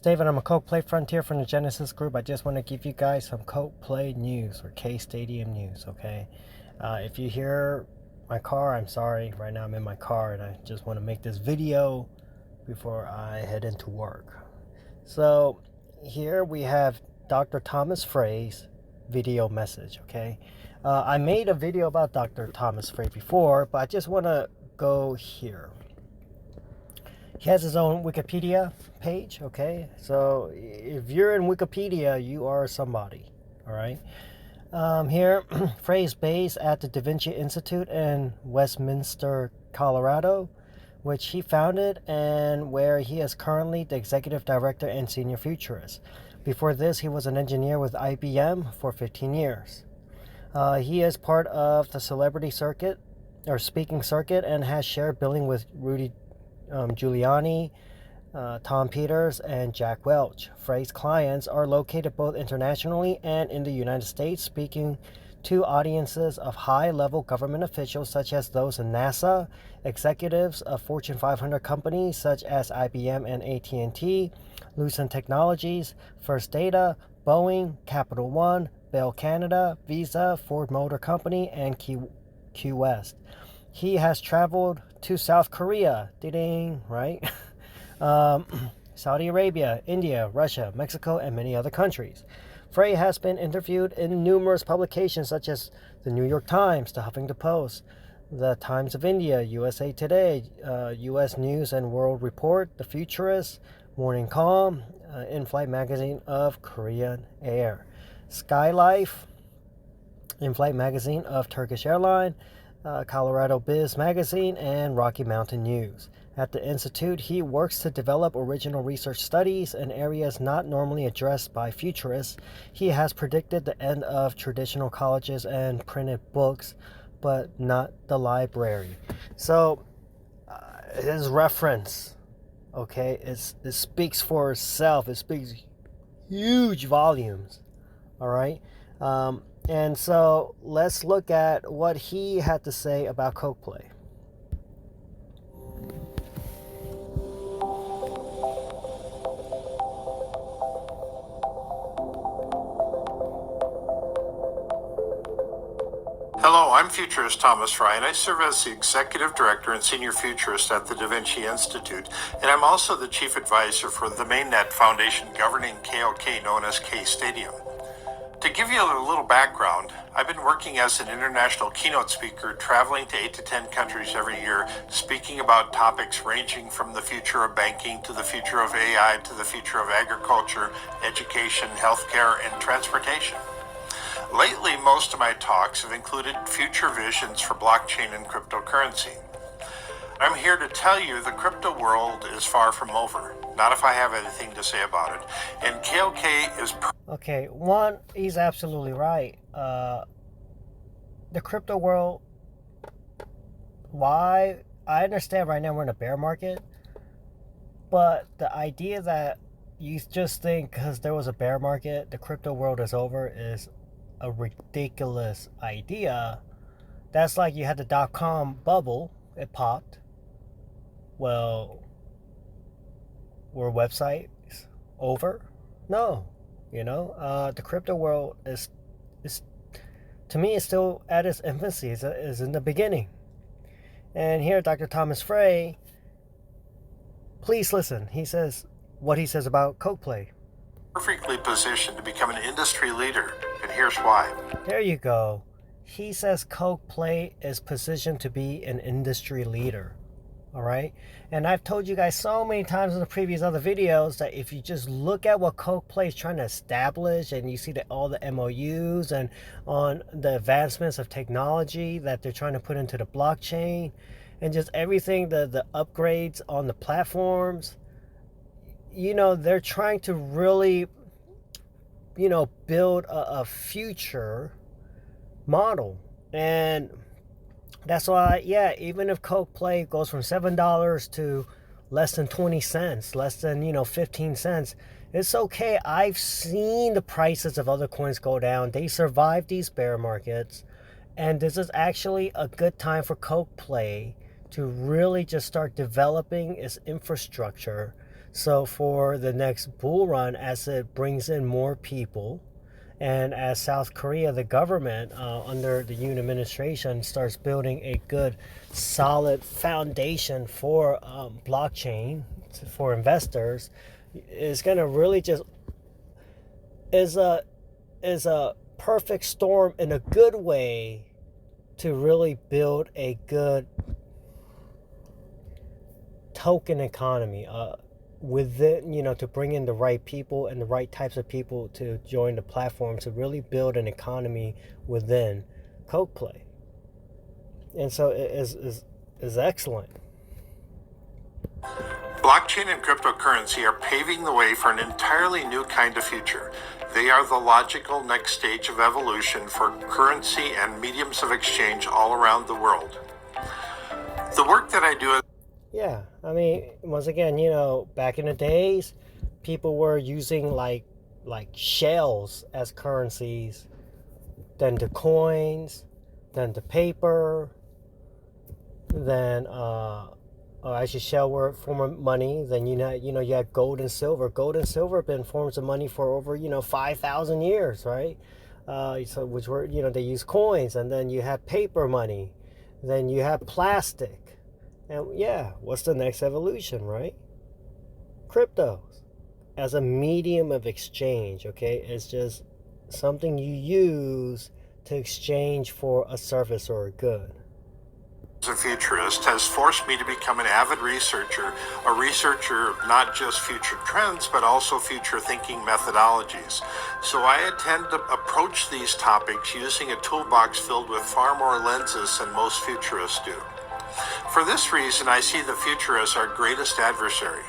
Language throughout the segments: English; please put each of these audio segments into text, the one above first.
David, I'm a KOK-PLAY Frontier from the Genesis Group. I just want to give you guys some KOK-PLAY news or K-Stadium news, okay? If you hear my car, I'm sorry. Right now I'm in my car and I just want to make this video before I head into work. So here we have Dr. Thomas Frey's video message, okay? I made a video about Dr. Thomas Frey before, but I just want to go here. He has his own Wikipedia page, okay? So if you're in Wikipedia, you are somebody, all right? Here, Frey is based at the Da Vinci Institute in Westminster, Colorado, which he founded and where he is currently the executive director and senior futurist. Before this, he was an engineer with IBM for 15 years. He is part of the celebrity circuit, or speaking circuit, and has shared billing with Rudy Giuliani, Tom Peters, and Jack Welch. Frey's clients are located both internationally and in the United States, speaking to audiences of high-level government officials such as those in NASA, executives of Fortune 500 companies such as IBM and AT&T, Lucent Technologies, First Data, Boeing, Capital One, Bell Canada, Visa, Ford Motor Company, and Q West. He has traveled to South Korea, right? Saudi Arabia, India, Russia, Mexico, and many other countries. Frey has been interviewed in numerous publications such as the New York Times, the Huffington Post, the Times of India, USA Today, U.S. News and World Report, The Futurist, Morning Calm, In-Flight Magazine of Korean Air, Skylife, In-Flight Magazine of Turkish Airline, Colorado Biz Magazine, and Rocky Mountain News. At the Institute, he works to develop original research studies in areas not normally addressed by futurists. He has predicted the end of traditional colleges and printed books, but not the library. So, his reference, okay, it speaks for itself. It speaks huge volumes, all right? And so let's look at what he had to say about KOK-PLAY. Hello, I'm futurist Thomas Frey, and I serve as the Executive Director and Senior Futurist at the Da Vinci Institute, and I'm also the Chief Advisor for the Mainnet Foundation governing KOK, known as K-Stadium. To give you a little background, I've been working as an international keynote speaker, traveling to 8 to 10 countries every year, speaking about topics ranging from the future of banking to the future of AI to the future of agriculture, education, healthcare, and transportation. Lately, most of my talks have included future visions for blockchain and cryptocurrency. I'm here to tell you the crypto world is far from over, not if I have anything to say about it. And KOK is... Okay, one, he's absolutely right. The crypto world, why? I understand right now we're in a bear market, but the idea that you just think because there was a bear market, the crypto world is over is a ridiculous idea. That's like you had the dot-com bubble, it popped. Well, were websites over? No. The crypto world is to me, is still at its infancy, is in the beginning. And here, Dr. Thomas Frey, please listen. He says what he says about KOK-PLAY. Perfectly positioned to become an industry leader, and here's why. There you go. He says KOK-PLAY is positioned to be an industry leader. All right, and I've told you guys so many times in the previous other videos that if you just look at what KOK-PLAY is trying to establish, and you see that all the MOUs and on the advancements of technology that they're trying to put into the blockchain, and just everything, the upgrades on the platforms, they're trying to really, build a future model. And that's why, yeah, even if KOK-PLAY goes from $7 to less than 20 cents, less than, 15 cents, it's okay. I've seen the prices of other coins go down. They survived these bear markets. And this is actually a good time for KOK-PLAY to really just start developing its infrastructure So for the next bull run, as it brings in more people, and as South Korea, the government under the Yoon administration starts building a good, solid foundation for blockchain for investors, is going to really just is a perfect storm in a good way to really build a good token economy within, to bring in the right people and the right types of people to join the platform to really build an economy within KOK-PLAY. And so it is excellent. Blockchain and cryptocurrency are paving the way for an entirely new kind of future. They are the logical next stage of evolution for currency and mediums of exchange all around the world. The work that I do is Yeah, I mean, once again, back in the days, people were using like shells as currencies, then the coins, then the paper, then actually shell were a form of money. Then you had gold and silver. Gold and silver have been forms of money for over 5,000 years, right? So which were they use coins, and then you had paper money, then you have plastic. And yeah, what's the next evolution, right? Cryptos as a medium of exchange, okay? It's just something you use to exchange for a service or a good. As a futurist has forced me to become an avid researcher, a researcher of not just future trends, but also future thinking methodologies. So I tend to approach these topics using a toolbox filled with far more lenses than most futurists do. For this reason, I see the future as our greatest adversary.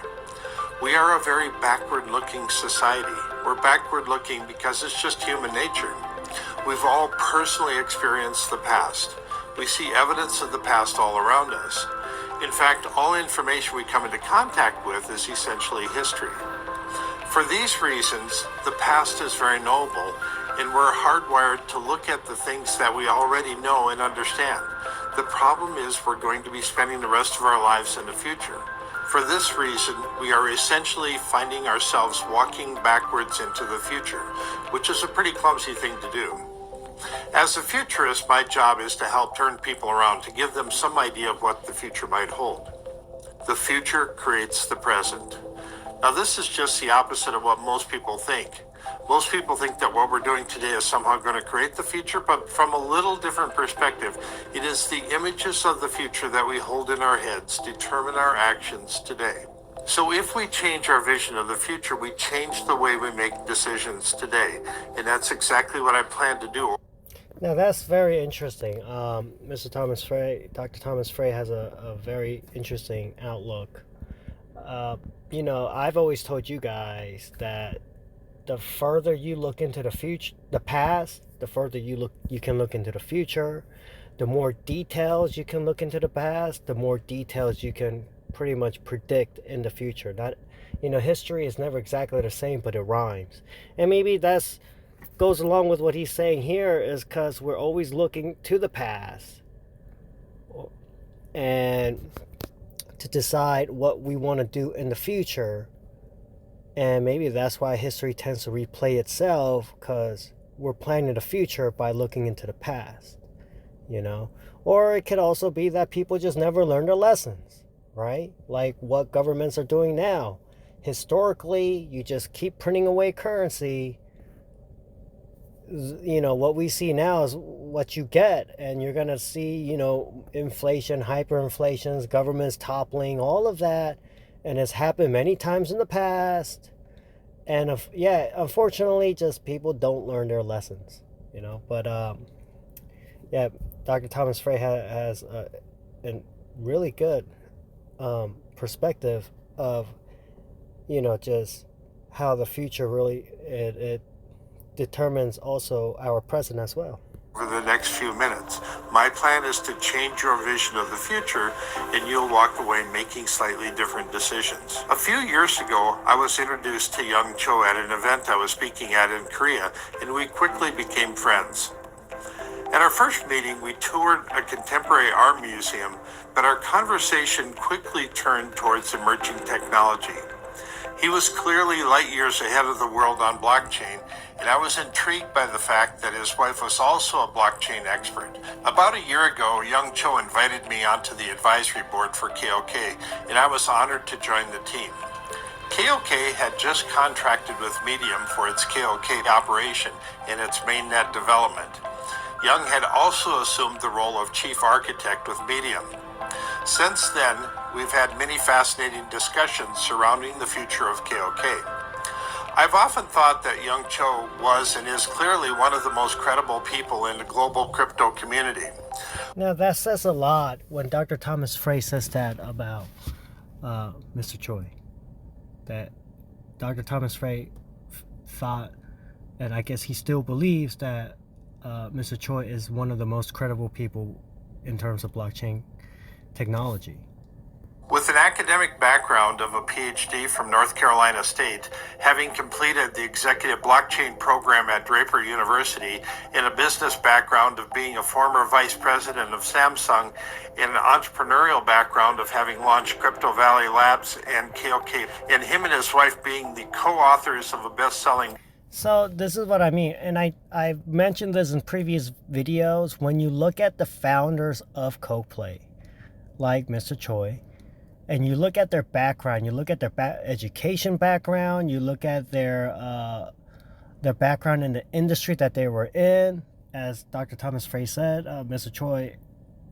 We are a very backward-looking society. We're backward-looking because it's just human nature. We've all personally experienced the past. We see evidence of the past all around us. In fact, all information we come into contact with is essentially history. For these reasons, the past is very noble, and we're hardwired to look at the things that we already know and understand. The problem is we're going to be spending the rest of our lives in the future. For this reason, we are essentially finding ourselves walking backwards into the future, which is a pretty clumsy thing to do. As a futurist, my job is to help turn people around, to give them some idea of what the future might hold. The future creates the present. Now, this is just the opposite of what most people think. Most people think that what we're doing today is somehow going to create the future, but from a little different perspective, it is the images of the future that we hold in our heads determine our actions today. So if we change our vision of the future, we change the way we make decisions today. And that's exactly what I plan to do. Now that's very interesting. Mr. Thomas Frey, Dr. Thomas Frey has a very interesting outlook. I've always told you guys that the further you look into the past, the further you can look into the future. The more details you can look into the past, the more details you can pretty much predict in the future. Not, history is never exactly the same, but it rhymes. And maybe that's goes along with what he's saying here, is because we're always looking to the past and to decide what we want to do in the future. And maybe that's why history tends to replay itself, because we're planning the future by looking into the past, Or it could also be that people just never learn their lessons, right? Like what governments are doing now. Historically, you just keep printing away currency. What we see now is what you get, and you're going to see, inflation, hyperinflations, governments toppling, all of that. And it's happened many times in the past. And unfortunately, just people don't learn their lessons, But Dr. Thomas Frey has a really good perspective of, just how the future really it determines also our present as well. For the next few minutes, my plan is to change your vision of the future, and you'll walk away making slightly different decisions. A few years ago, I was introduced to Young Cho at an event I was speaking at in Korea, and we quickly became friends. At our first meeting, we toured a contemporary art museum, but our conversation quickly turned towards emerging technology. He was clearly light years ahead of the world on blockchain, and I was intrigued by the fact that his wife was also a blockchain expert. About a year ago, Young Cho invited me onto the advisory board for KOK, and I was honored to join the team. KOK had just contracted with Medium for its KOK operation and its mainnet development. Young had also assumed the role of chief architect with Medium. Since then, we've had many fascinating discussions surrounding the future of KOK. I've often thought that Young Cho was and is clearly one of the most credible people in the global crypto community. Now that says a lot when Dr. Thomas Frey says that about Mr. Choi. That Dr. Thomas Frey thought, and I guess he still believes, that Mr. Choi is one of the most credible people in terms of blockchain technology. With an academic background of a PhD from North Carolina State, having completed the executive blockchain program at Draper University, and a business background of being a former vice president of Samsung, and an entrepreneurial background of having launched Crypto Valley Labs and KOK, and him and his wife being the co-authors of a best-selling... So this is what I mean, and I've mentioned this in previous videos. When you look at the founders of KOK-PLAY, like Mr. Choi, and you look at their background, you look at their education background, you look at their background in the industry that they were in. As Dr. Thomas Frey said, Mr. Choi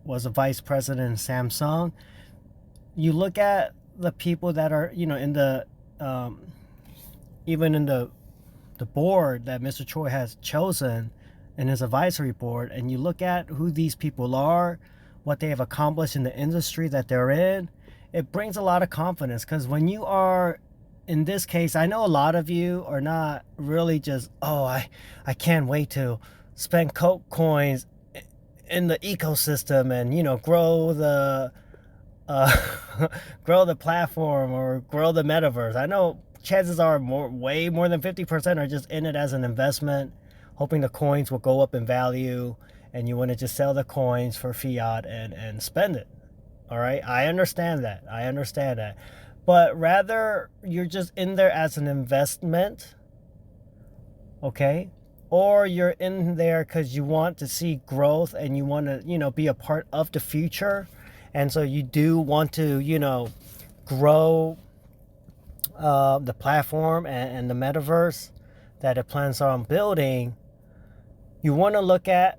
was a vice president in Samsung. You look at the people that are, in the, even in the board that Mr. Choi has chosen in his advisory board, and you look at who these people are, what they have accomplished in the industry that they're in, it brings a lot of confidence. Because when you are, in this case, I know a lot of you are not really just, I can't wait to spend Coke coins in the ecosystem and, grow the grow the platform or grow the metaverse. I know chances are way more than 50% are just in it as an investment, hoping the coins will go up in value, and you want to just sell the coins for fiat and spend it. All right, I understand that. But rather, you're just in there as an investment, okay? Or you're in there because you want to see growth and you want to, be a part of the future. And so you do want to, grow the platform and the metaverse that it plans on building. You want to look at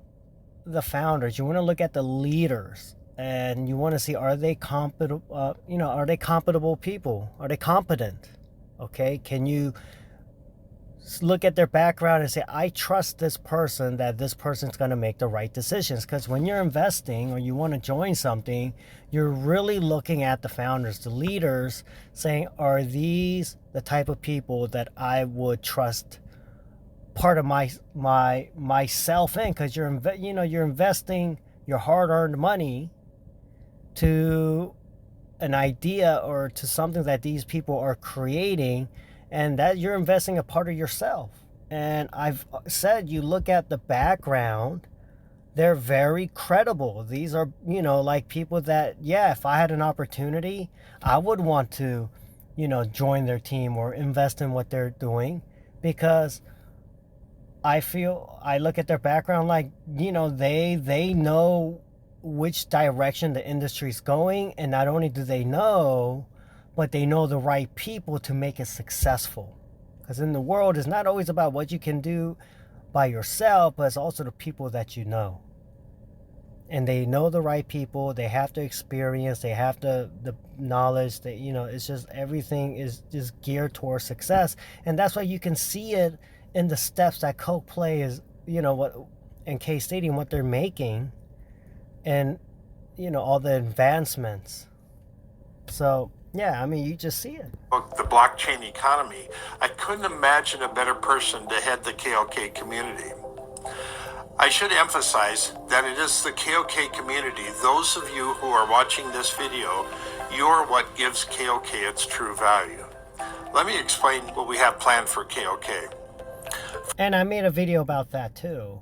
the founders, you want to look at the leaders, and you want to see, are they competent, are they compatible people? Are they competent? Okay, can you look at their background and say, I trust this person, that this person's going to make the right decisions? Because when you're investing or you want to join something, you're really looking at the founders, the leaders, saying, are these the type of people that I would trust part of myself in? Because you're investing your hard-earned money to an idea or to something that these people are creating, and that you're investing a part of yourself. And I've said, you look at the background, they're very credible. These are, like people that, if I had an opportunity, I would want to, join their team or invest in what they're doing, because I look at their background like, they know which direction the industry's going, and not only do they know, but they know the right people to make it successful. Because in the world, it's not always about what you can do by yourself, but it's also the people that you know. And they know the right people, they have the experience, they have the knowledge, that, it's just, everything is just geared towards success. And that's why you can see it in the steps that KOK-PLAY is, what in K-Stadium, what they're making, and all the advancements. So you just see it. The blockchain economy, I couldn't imagine a better person to head the KOK community. I should emphasize that it is the KOK community, those of you who are watching this video, you're what gives KOK its true value. Let me explain what we have planned for KOK. And I made a video about that too,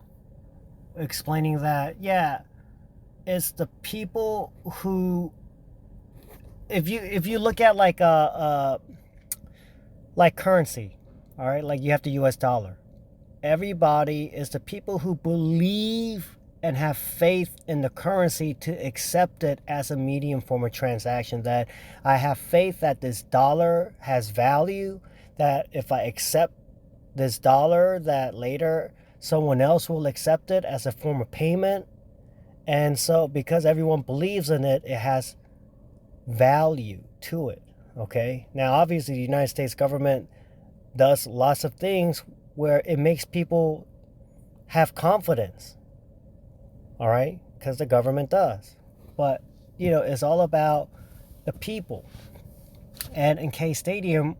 explaining that, it's the people who, if you look at like like currency, all right? Like you have the US dollar. Everybody is the people who believe and have faith in the currency to accept it as a medium form of transaction. That I have faith that this dollar has value, that if I accept this dollar, that later someone else will accept it as a form of payment. And so because everyone believes in it, it has value to it. Okay, now obviously the United States government does lots of things where it makes people have confidence, all right, because the government does. But it's all about the people. And in K Stadium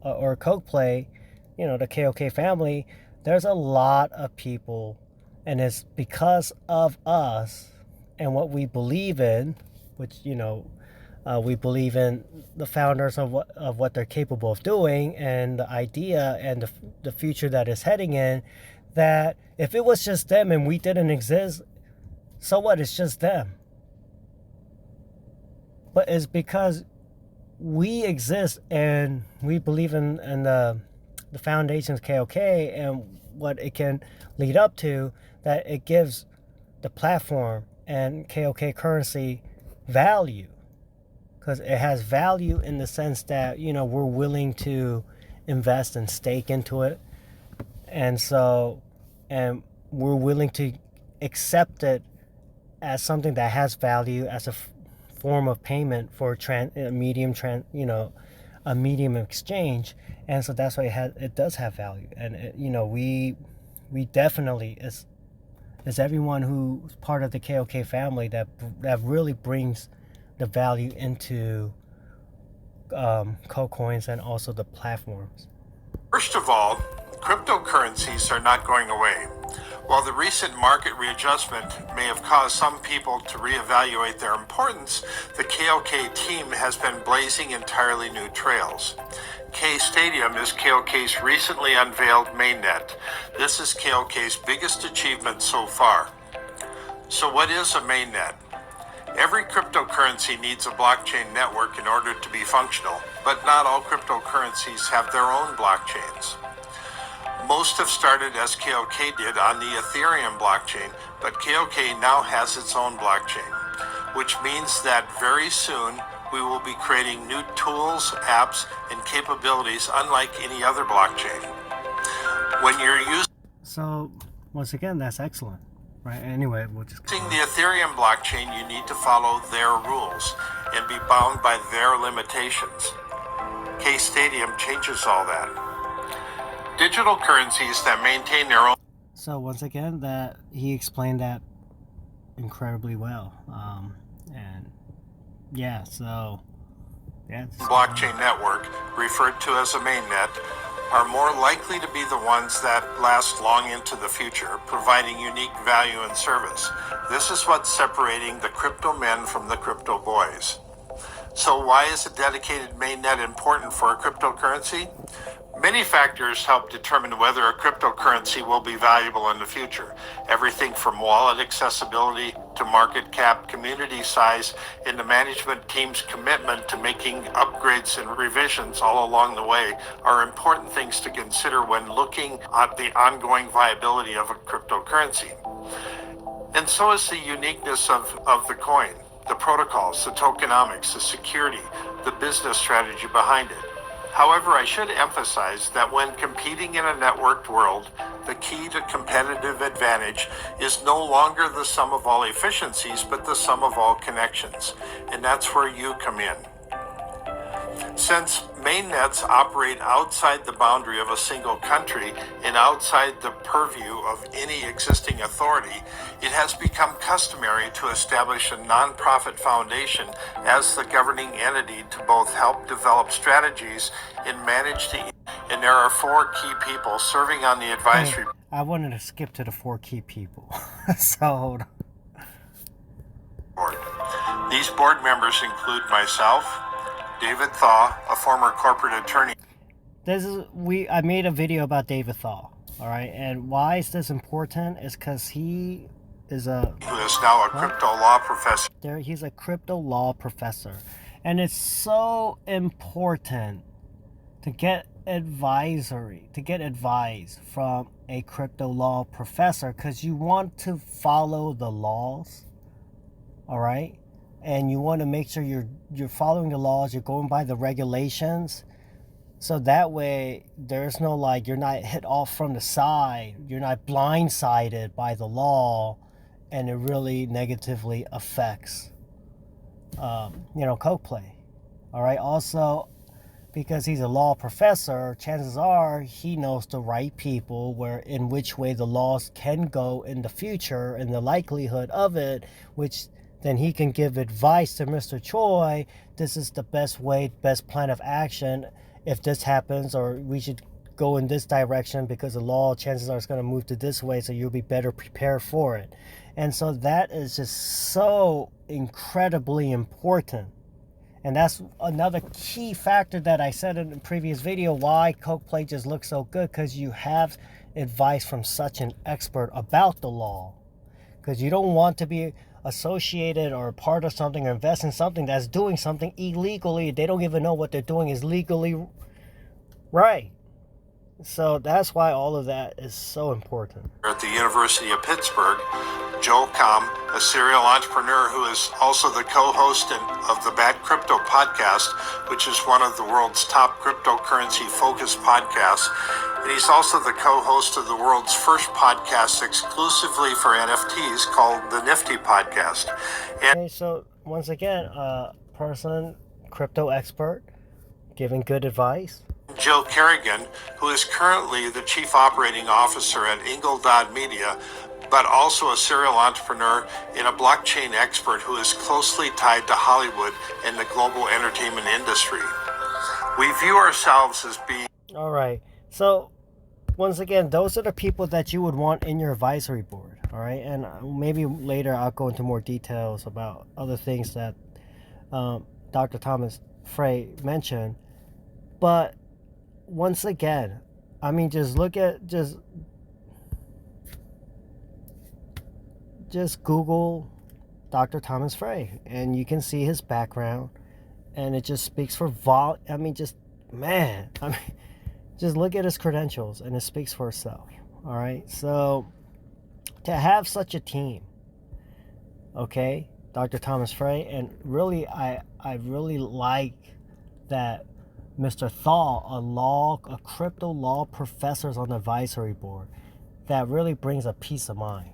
or KOK-PLAY, the KOK family, there's a lot of people, and it's because of us and what we believe in, which we believe in the founders of what they're capable of doing, and the idea and the future that is heading in. That if it was just them and we didn't exist, so what? It's just them. But it's because we exist and we believe in the foundation's KOK and what it can lead up to, that it gives the platform and KOK currency value. Because it has value in the sense that we're willing to invest and stake into it, and we're willing to accept it as something that has value as a form of payment for a medium of exchange. And so that's why it does have value. And we definitely, as everyone who's part of the KOK family, that really brings the value into coins and also the platforms. First of all, cryptocurrencies are not going away. While the recent market readjustment may have caused some people to reevaluate their importance, the KOK team has been blazing entirely new trails. K Stadium is KOK's recently unveiled mainnet. This is KOK's biggest achievement so far. So what is a mainnet? Every cryptocurrency needs a blockchain network in order to be functional, but not all cryptocurrencies have their own blockchains. Most have started as KOK did on the Ethereum blockchain, but KOK now has its own blockchain, which means that very soon we will be creating new tools, apps, and capabilities unlike any other blockchain. When you're So, once again, that's excellent. Right. Anyway, we'll just using the Ethereum blockchain, you need to follow their rules and be bound by their limitations. K Stadium changes all that. Digital currencies that maintain their own. So once again, that he explained that incredibly well. And yeah, so yeah, blockchain network, referred to as a mainnet, are more likely to be the ones that last long into the future, providing unique value and service. This is what's separating the crypto men from the crypto boys. So why is a dedicated mainnet important for a cryptocurrency? Many factors help determine whether a cryptocurrency will be valuable in the future. Everything from wallet accessibility to market cap, community size, and the management team's commitment to making upgrades and revisions all along the way are important things to consider when looking at the ongoing viability of a cryptocurrency. And so is the uniqueness of the coin, the protocols, the tokenomics, the security, the business strategy behind it. However, I should emphasize that when competing in a networked world, the key to competitive advantage is no longer the sum of all efficiencies, but the sum of all connections. And that's where you come in. Since mainnets operate outside the boundary of a single country and outside the purview of any existing authority, it has become customary to establish a nonprofit foundation as the governing entity to both help develop strategies and manage the. And there are 4 key people serving on the advisory. I wanted to skip to the 4 key people. So hold on. Board. These board members include myself, David Thaw, a former corporate attorney. I made a video about David Thaw, all right? And why is this important? Is because he is who is now a crypto law professor. He's a crypto law professor. And it's so important to get advice from a crypto law professor, because you want to follow the laws, all right, and you want to make sure you're following the laws, you're going by the regulations, so that way there's no, like, you're not hit off from the side, you're not blindsided by the law, and it really negatively affects KOK-PLAY. All right, also, because he's a law professor, chances are he knows the right people, where in which way the laws can go in the future and the likelihood of it, which then he can give advice to Mr. Choi. This is the best way, best plan of action if this happens, or we should go in this direction because the law, chances are, it's going to move to this way, so you'll be better prepared for it. And so that is just so incredibly important. And that's another key factor that I said in the previous video, why KOK-PLAY just looks so good, because you have advice from such an expert about the law. Because you don't want to be associated or part of something or invest in something that's doing something illegally. They don't even know what they're doing is legally right. So that's why all of that is so important. At the University of Pittsburgh, Joe Com, a serial entrepreneur who is also the co-host of the Bad Crypto podcast, which is one of the world's top cryptocurrency-focused podcasts. And he's also the co-host of the world's first podcast exclusively for NFTs called the Nifty Podcast. Okay, so once again, person, crypto expert, giving good advice. Jill Kerrigan, who is currently the Chief Operating Officer at Ingledod Media, but also a serial entrepreneur and a blockchain expert who is closely tied to Hollywood and the global entertainment industry. We view ourselves as being... All right. So, once again, those are the people that you would want in your advisory board. All right. And maybe later I'll go into more details about other things that Dr. Thomas Frey mentioned. But once again, I mean, just look at, just Google Dr. Thomas Frey, and you can see his background, and it just speaks for just look at his credentials, and it speaks for itself. All right, so to have such a team, okay, Dr. Thomas Frey, and really, I really like that Mr. Thaw, a crypto law professor on the advisory board, that really brings a peace of mind.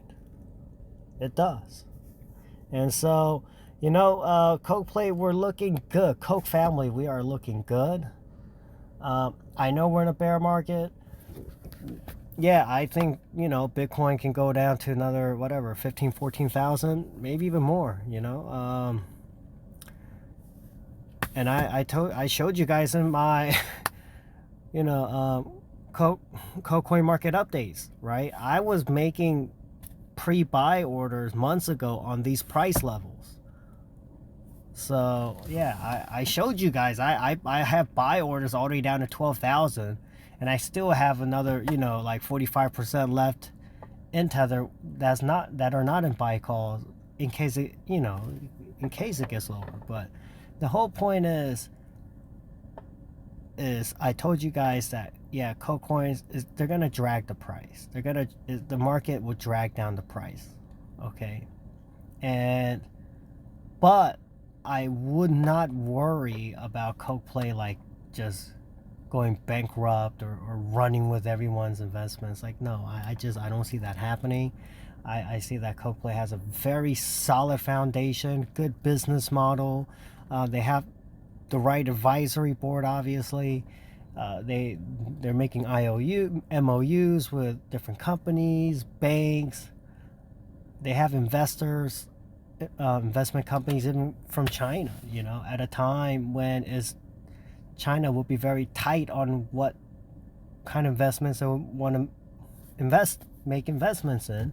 It does. And so, KOK-PLAY, we're looking good. Koch family, we are looking good. I know we're in a bear market. Yeah, I think, Bitcoin can go down to another, 15, 14,000, maybe even more, and I showed you guys in my, Coin market updates, right? I was making pre-buy orders months ago on these price levels. So yeah, I showed you guys. I have buy orders already down to 12,000, and I still have another, like 45% left in Tether that are not in buy calls in case it, in case it gets lower. But the whole point is I told you guys that, yeah, KOK-coins, they're gonna drag the price. The market will drag down the price, okay? But I would not worry about KOK-PLAY like just going bankrupt or running with everyone's investments. Like, no, I don't see that happening. I see that KOK-PLAY has a very solid foundation, good business model. They have the right advisory board, obviously. They're making MOUs with different companies, banks. They have investors, investment companies even from China, at a time when China will be very tight on what kind of investments they want to make investments in.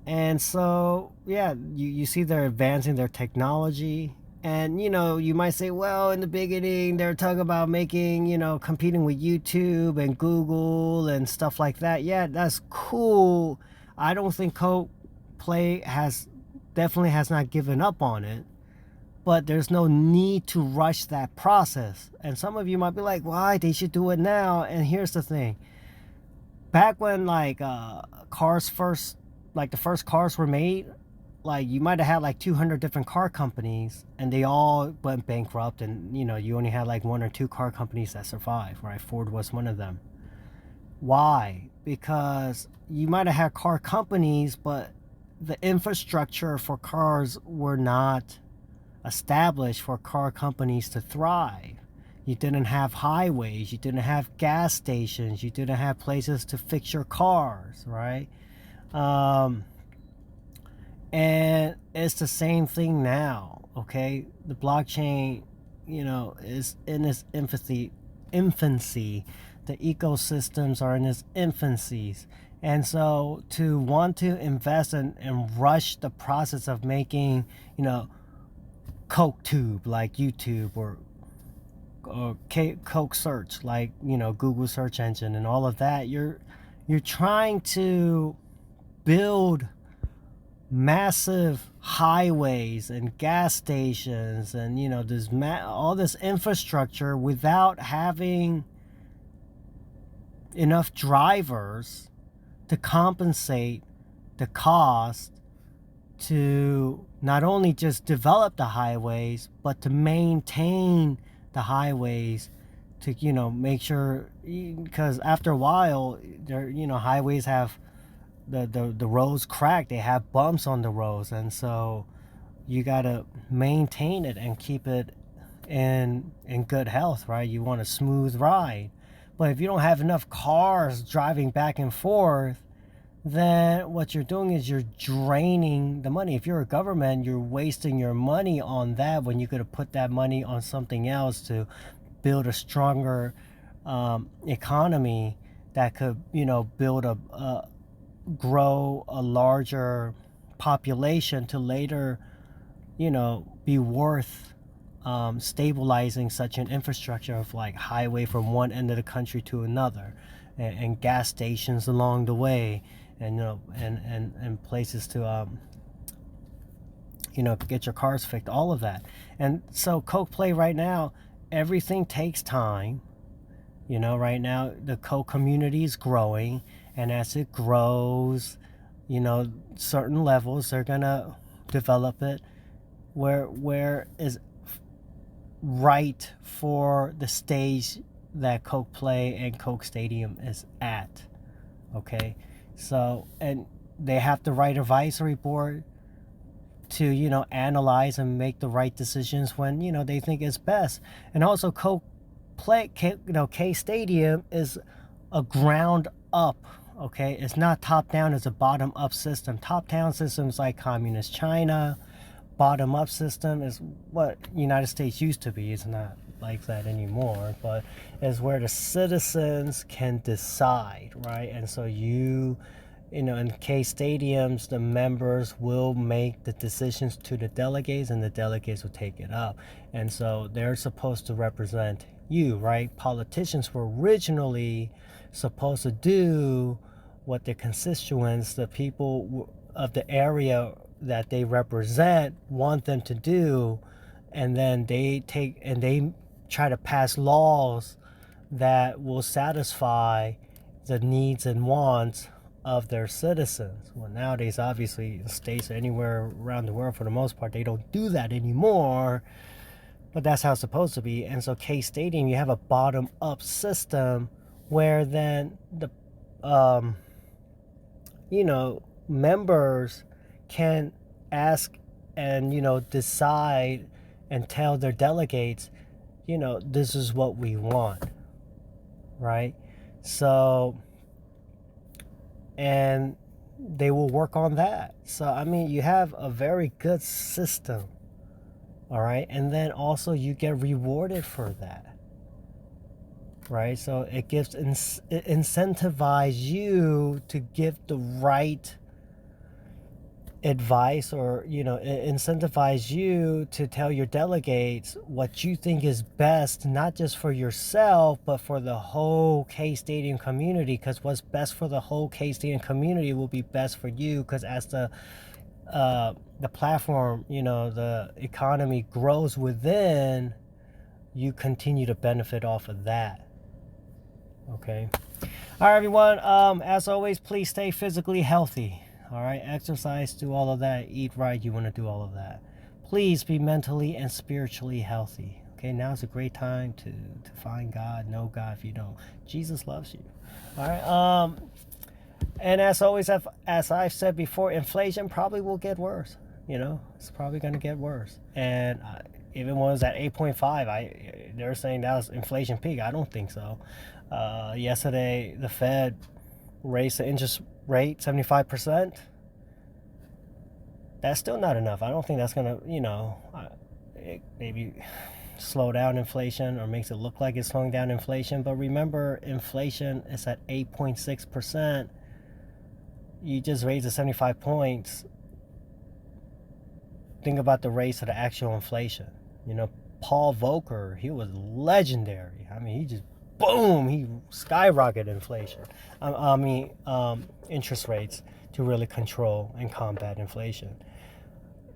And so, yeah, you see they're advancing their technology. And, you might say, well, in the beginning, they're talking about making, competing with YouTube and Google and stuff like that. Yeah, that's cool. I don't think KOK-PLAY definitely has not given up on it. but there's no need to rush that process. And some of you might be like, why? They should do it now. And here's the thing. Back when cars first, like the first cars were made, like you might have had like 200 different car companies and they all went bankrupt, and you only had like 1 or 2 car companies that survived, right? Ford was one of them. Why? Because you might have had car companies, but the infrastructure for cars were not established for car companies to thrive. You didn't have highways, you didn't have gas stations, you didn't have places to fix your cars, right? And it's the same thing now, okay? The blockchain, is in its infancy. The ecosystems are in its infancies. And so to want to invest and rush the process of making, Coke Tube like YouTube, or Coke search like, Google search engine and all of that, you're trying to build massive highways and gas stations and all this infrastructure without having enough drivers to compensate the cost to not only just develop the highways but to maintain the highways, to make sure, because after a while highways have the roads crack, they have bumps on the roads, and so you got to maintain it and keep it in good health, right? You want a smooth ride. But if you don't have enough cars driving back and forth, then what you're doing is you're draining the money. If you're a government, you're wasting your money on that when you could have put that money on something else to build a stronger economy that could grow a larger population to later be worth stabilizing such an infrastructure of like highway from one end of the country to another, and gas stations along the way, and and places to get your cars fixed, all of that. And so KOK-PLAY right now, everything takes time. Right now the Coke community is growing, and as it grows, certain levels they're gonna develop it where is right for the stage that KOK-PLAY and Coke Stadium is at. Okay, so, and they have the right advisory board to analyze and make the right decisions when they think it's best. And also KOK-PLAY, K Stadium is a ground up. Okay, it's not top down, it's a bottom up system. Top down systems like communist China. Bottom up system is what United States used to be. It's not like that anymore, but is where the citizens can decide, right? And so in K stadiums, the members will make the decisions to the delegates, and the delegates will take it up. And so they're supposed to represent you, right? Politicians were originally supposed to do what their constituents, the people of the area that they represent, want them to do, and then they try to pass laws that will satisfy the needs and wants of their citizens. Well, nowadays, obviously, in states anywhere around the world, for the most part, they don't do that anymore, but that's how it's supposed to be. And so K Stadium, you have a bottom up system where then the members can ask and decide and tell their delegates, this is what we want, right? So, and they will work on that. So I mean, you have a very good system, all right? And then also you get rewarded for that, right? So it gives it incentivize you to give the right advice, or incentivize you to tell your delegates what you think is best, not just for yourself but for the whole K Stadium community, because what's best for the whole K Stadium community will be best for you, because as the the platform, the economy grows within, you continue to benefit off of that. Okay. All right, everyone. As always, please stay physically healthy. All right. Exercise, do all of that. Eat right. You want to do all of that. Please be mentally and spiritually healthy. Okay. Now's a great time to find God, know God if you don't. Jesus loves you. All right. And as always, as I've said before, inflation probably will get worse. It's probably going to get worse. And even when it was at 8.5, they're saying that was inflation peak. I don't think so. Yesterday, the Fed raised the interest rate 75%. That's still not enough. I don't think that's going to, maybe slow down inflation or makes it look like it's slowing down inflation. But remember, inflation is at 8.6%. You just raised the 75 points. Think about the raise of the actual inflation. Paul Volcker, he was legendary. I mean, he just boom, he skyrocketed inflation. Interest rates to really control and combat inflation.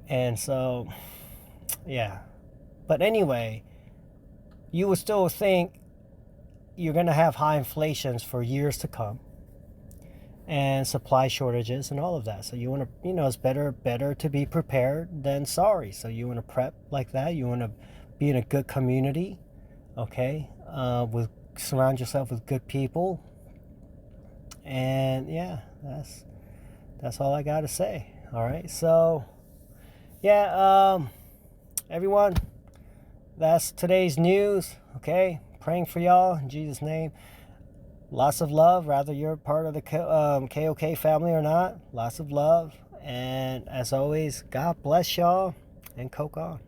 And so, yeah. But anyway, you would still think you're going to have high inflations for years to come, and supply shortages and all of that. So you want to, it's better to be prepared than sorry. So you want to prep like that. You want to be in a good community, okay? Surround yourself with good people. And yeah, that's all I got to say. All right. So yeah, everyone, that's today's news. Okay, praying for y'all in Jesus' name. Lots of love, whether you're part of the KOK family or not. Lots of love. And as always, God bless y'all, and coke on.